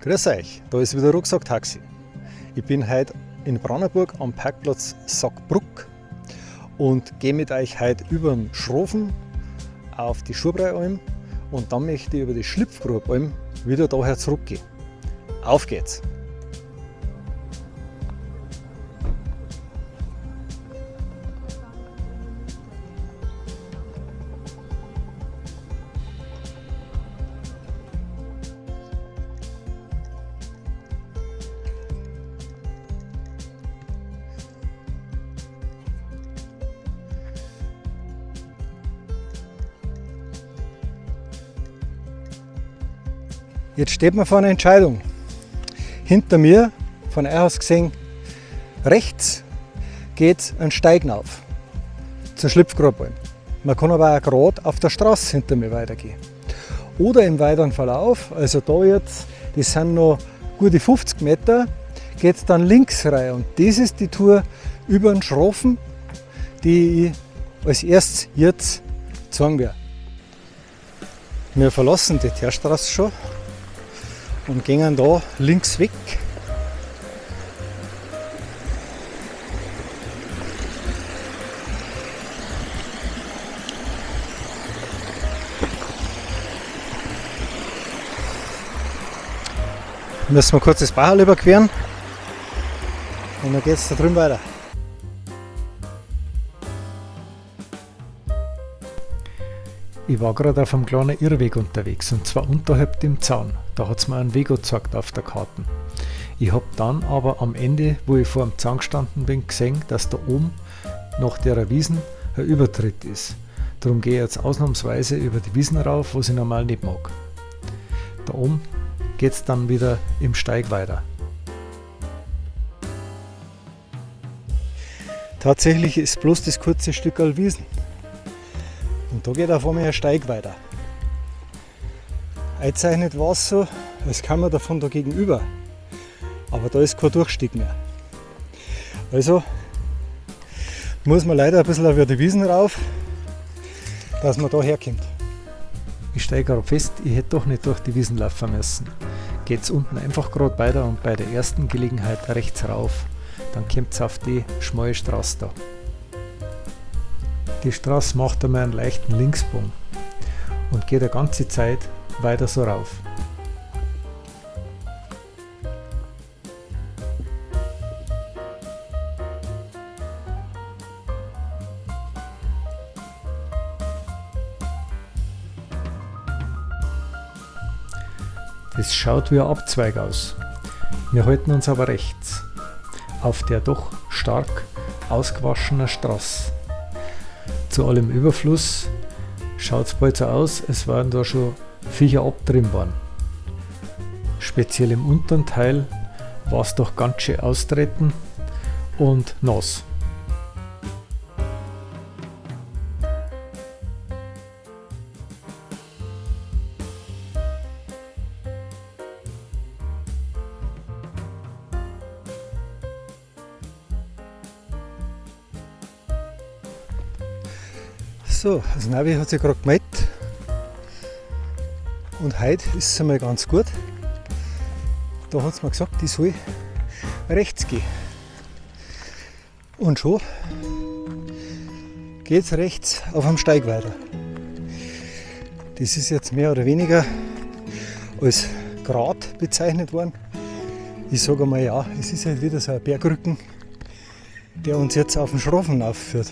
Grüß euch, da ist wieder Rucksack-Taxi. Ich bin heute in Brandenburg am Parkplatz Sackbruck und gehe mit euch heute über den Schrofen auf die Schurbreialm und dann möchte ich über die Schlüpfgrubalm wieder daher zurückgehen. Auf geht's! Jetzt steht man vor einer Entscheidung. Hinter mir, von euch aus gesehen, rechts geht ein Steig auf zur Schlüpfgrubalm. Man kann aber auch gerade auf der Straße hinter mir weitergehen. Oder im weiteren Verlauf, also da jetzt, das sind noch gute 50 Meter, geht es dann links rein. Und das ist die Tour über den Schrofen, die ich als erstes jetzt zeigen werde. Wir verlassen die Teerstraße schon und gehen da links weg. Müssen wir kurz das Bachel überqueren und dann geht es da drüben weiter. Ich war gerade auf einem kleinen Irrweg unterwegs, und zwar unterhalb dem Zaun. Da hat es mir einen Weg gezeigt auf der Karte. Ich habe dann aber am Ende, wo ich vor dem Zaun gestanden bin, gesehen, dass da oben nach der Wiesen ein Übertritt ist. Darum gehe ich jetzt ausnahmsweise über die Wiesen rauf, was ich normal nicht mag. Da oben geht es dann wieder im Steig weiter. Tatsächlich ist bloß das kurze Stück Wiesen. Und da geht auf einmal ein Steig weiter. Eingezeichnet war es so, als kann man davon da gegenüber. Aber da ist kein Durchstieg mehr. Also muss man leider ein bisschen über die Wiesen rauf, dass man da herkommt. Ich steige gerade fest, ich hätte doch nicht durch die Wiesen laufen müssen. Geht's unten einfach gerade weiter und bei der ersten Gelegenheit rechts rauf. Dann kommt es auf die schmale Straße da. Die Straße macht einmal einen leichten Linksbogen und geht die ganze Zeit weiter so rauf. Das schaut wie ein Abzweig aus. Wir halten uns aber rechts, auf der doch stark ausgewaschener Straße. Zu allem Überfluss schaut es bald so aus, als wären da schon Viecher abgetrieben worden. Speziell im unteren Teil war es doch ganz schön austreten und nass. So, das Navi hat sich gerade gemeldet und heute ist es einmal ganz gut. Da hat es mir gesagt, ich soll rechts gehen. Und schon geht es rechts auf dem Steig weiter. Das ist jetzt mehr oder weniger als Grat bezeichnet worden. Ich sage einmal ja, es ist halt wieder so ein Bergrücken, der uns jetzt auf den Schrofen aufführt.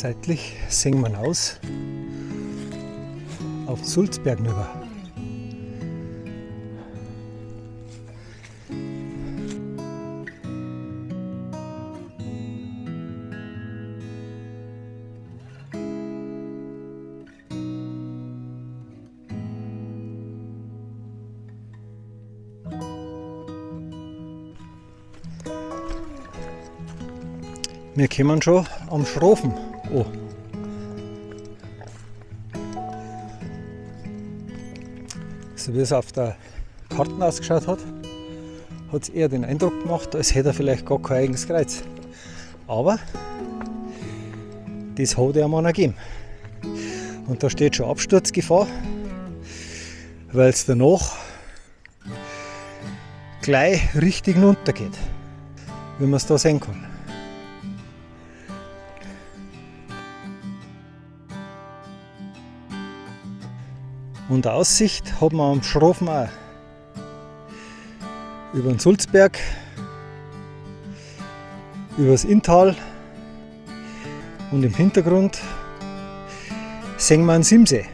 Seitlich sehen wir aus auf Sulzberg rüber. Wir kommen schon am Schrofen an. Es So wie es auf der Karte ausgeschaut hat, hat es eher den Eindruck gemacht, als hätte er vielleicht gar kein eigenes Kreuz. Aber das hat er ihm einer gegeben. Und da steht schon Absturzgefahr, weil es danach gleich richtig runtergeht, wie man es da sehen kann. Und eine Aussicht hat man am Schrofen auch. Über den Sulzberg, über das Inntal und im Hintergrund sehen wir einen Simsee.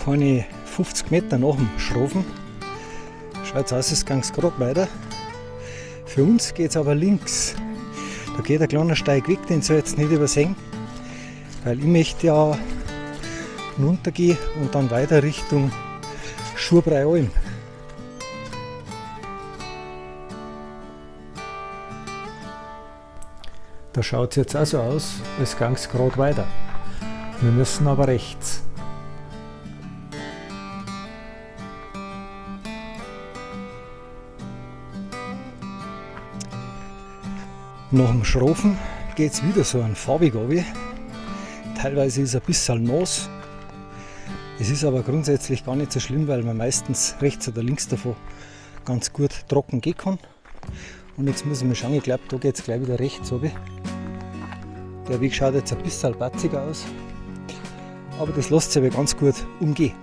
Keine 50 Meter nach dem Schrofen. Schaut aus, es geht gerade weiter. Für uns geht es aber links. Da geht ein kleiner Steig weg, den soll ich jetzt nicht übersehen, weil ich möchte ja runtergehen und dann weiter Richtung Schurbreialm. Da schaut es jetzt auch so aus, als ging es gerade weiter. Wir müssen aber rechts. Nach dem Schrofen geht es wieder so ein Fahrweg runter. Teilweise ist es ein bisschen nass. Es ist aber grundsätzlich gar nicht so schlimm, weil man meistens rechts oder links davon ganz gut trocken gehen kann. Und jetzt muss ich mal schauen, ich glaube, da geht es gleich wieder rechts runter. Der Weg schaut jetzt ein bisschen batziger aus, aber das lässt sich aber ganz gut umgehen.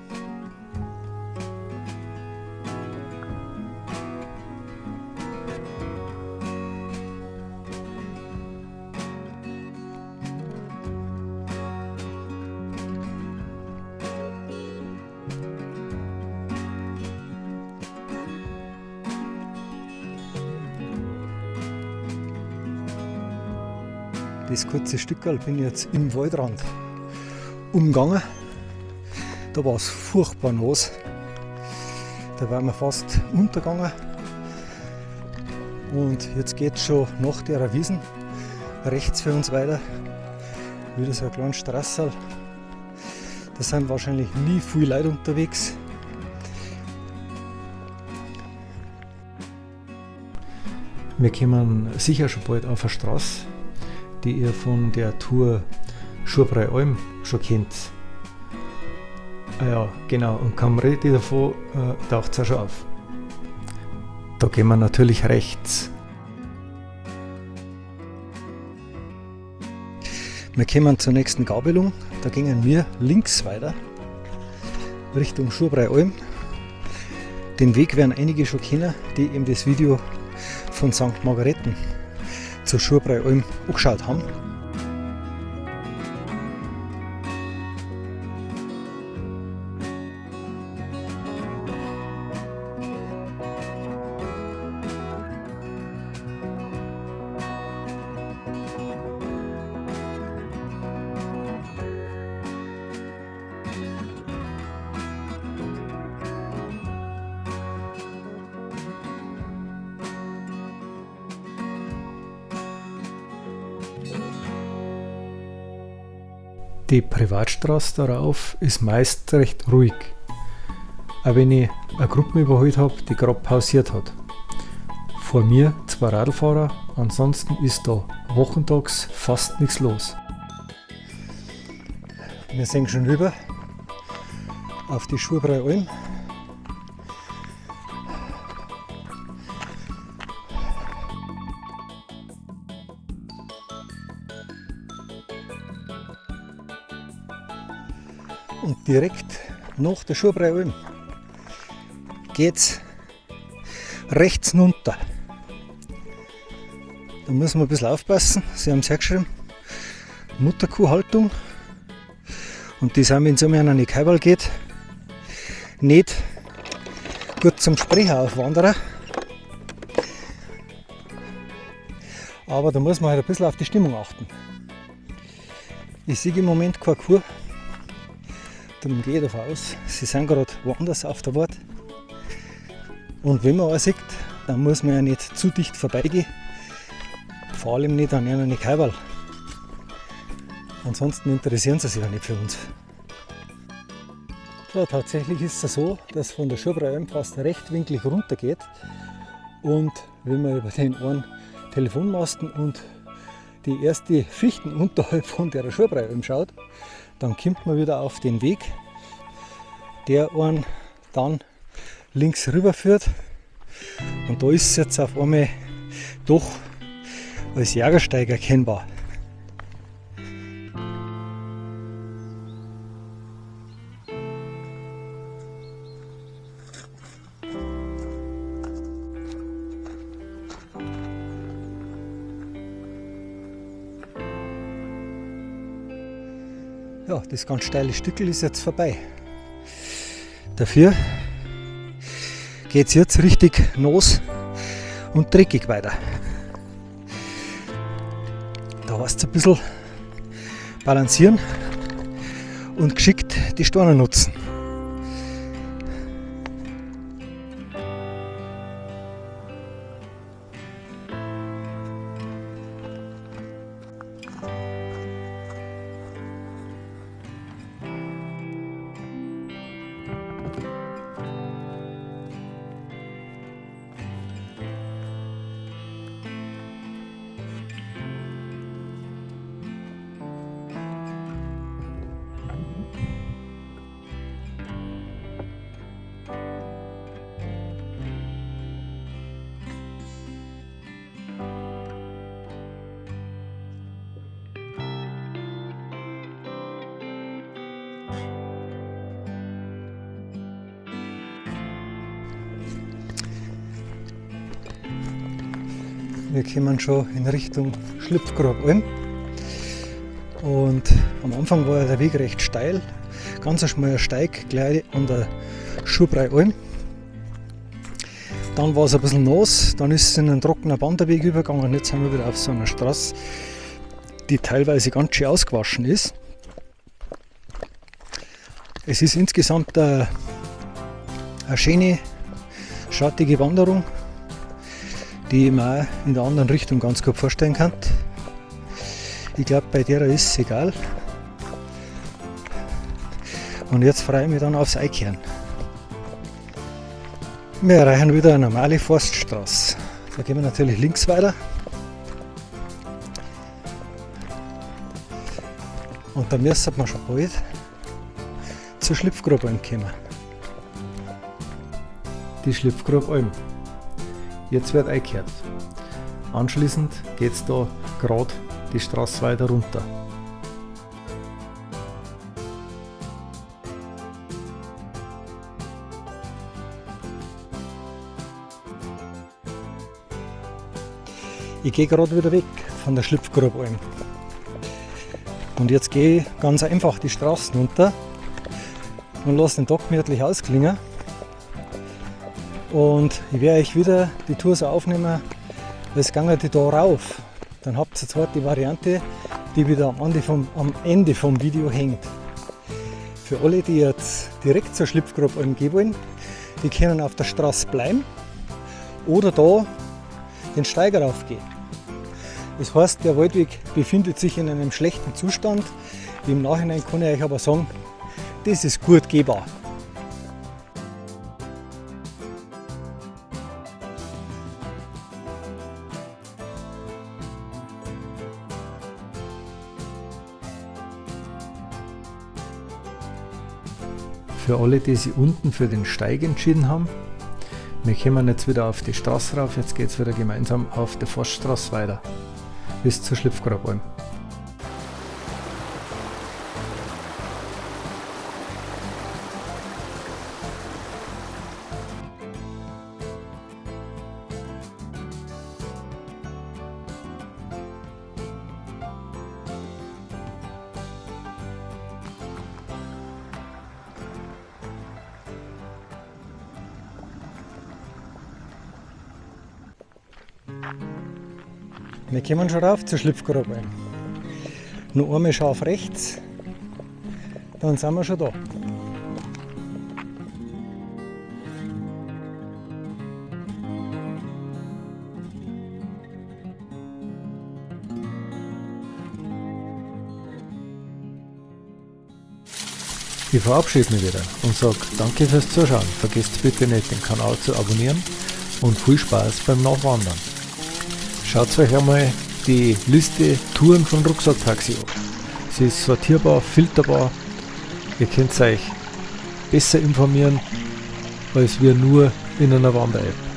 Das kurze Stückerl bin ich jetzt im Waldrand umgegangen. Da war es furchtbar nass. Da waren wir fast untergegangen. Und jetzt geht es schon nach der Wiesen rechts für uns weiter. Wieder so ein kleines Straßerl. Da sind wahrscheinlich nie viele Leute unterwegs. Wir kommen sicher schon bald auf eine Straße, die ihr von der Tour Schurbreialm schon kennt. Ah ja, genau, und kaum redet ihr davon, taucht es auch schon auf. Da gehen wir natürlich rechts. Wir kommen zur nächsten Gabelung, da gingen wir links weiter, Richtung Schurbreialm. Den Weg werden einige schon kennen, die eben das Video von St. Margarethen zur Schurbreialm angeschaut haben. Die Privatstraße darauf ist meist recht ruhig, auch wenn ich eine Gruppe überholt habe, die gerade pausiert hat. Vor mir 2 Radlfahrer, ansonsten ist da wochentags fast nichts los. Wir sind schon rüber auf die Schurbreialm. Und direkt nach der Schurbreialm geht es rechts runter. Da müssen wir ein bisschen aufpassen. Sie haben es hergeschrieben. Mutterkuhhaltung. Und die sind, wenn es um einen Kaiwal geht, nicht gut zum Sprechen auf Wanderer. Aber da muss man halt ein bisschen auf die Stimmung achten. Ich sehe im Moment keine Kuh. Darum gehe ich davon aus, sie sind gerade woanders auf der Wart. Und wenn man einen sieht, dann muss man ja nicht zu dicht vorbeigehen. Vor allem nicht an einer Kaiberl. Ansonsten interessieren sie sich ja nicht für uns. Ja, tatsächlich ist es so, dass von der Schurbraualm fast rechtwinklig runter geht. Und wenn man über den einen Telefonmasten und die erste Fichten unterhalb von der Schurbraualm schaut, dann kommt man wieder auf den Weg, der einen dann links rüber führt. Und da ist es jetzt auf einmal doch als Jägersteig erkennbar. Ja, das ganz steile Stückel ist jetzt vorbei. Dafür geht es jetzt richtig nass und dreckig weiter. Da heißt es ein bisschen balancieren und geschickt die Steine nutzen. Wir kommen schon in Richtung Schlüpfgrabalm. Und am Anfang war der Weg recht steil, ganz ein schmaler Steig gleich an der Schurbraualm. Dann war es ein bisschen nass, dann ist es in einen trockenen Wanderweg übergegangen. Jetzt sind wir wieder auf so einer Straße, die teilweise ganz schön ausgewaschen ist. Es ist insgesamt eine schöne, schattige Wanderung, die ich mir auch in der anderen Richtung ganz gut vorstellen kann. Ich glaube, bei der ist es egal. Und jetzt freue ich mich dann aufs Einkehren. Wir erreichen wieder eine normale Forststraße. Da gehen wir natürlich links weiter. Und da müssen wir schon bald zur Schlüpfgrabalm kommen. Die Schlüpfgrabalm. Jetzt wird eingekehrt. Anschließend geht es da gerade die Straße weiter runter. Ich gehe gerade wieder weg von der Schlüpfgrabalm. Und jetzt gehe ich ganz einfach die Straßen runter und lasse den Tag gemütlich ausklingen. Und ich werde euch wieder die Tour so aufnehmen, es geht die da rauf. Dann habt ihr zwar die Variante, die wieder am Ende vom Video hängt. Für alle, die jetzt direkt zur Schlüpfgrabalm gehen wollen, die können auf der Straße bleiben oder da den Steig raufgehen. Das heißt, der Waldweg befindet sich in einem schlechten Zustand. Im Nachhinein kann ich euch aber sagen, das ist gut gehbar. Für alle, die sich unten für den Steig entschieden haben, wir kommen jetzt wieder auf die Straße rauf, jetzt geht es wieder gemeinsam auf der Forststraße weiter, bis zur Schlüpfgrabalm. Wir kommen schon rauf zur Schlüpfgrabalm. Noch einmal scharf rechts, dann sind wir schon da. Ich verabschiede mich wieder und sage danke fürs Zuschauen. Vergesst bitte nicht, den Kanal zu abonnieren und viel Spaß beim Nachwandern. Schaut euch einmal die Liste Touren von Rucksacttaxi an. Sie ist sortierbar, filterbar. Ihr könnt euch besser informieren als wir nur in einer Wander-App.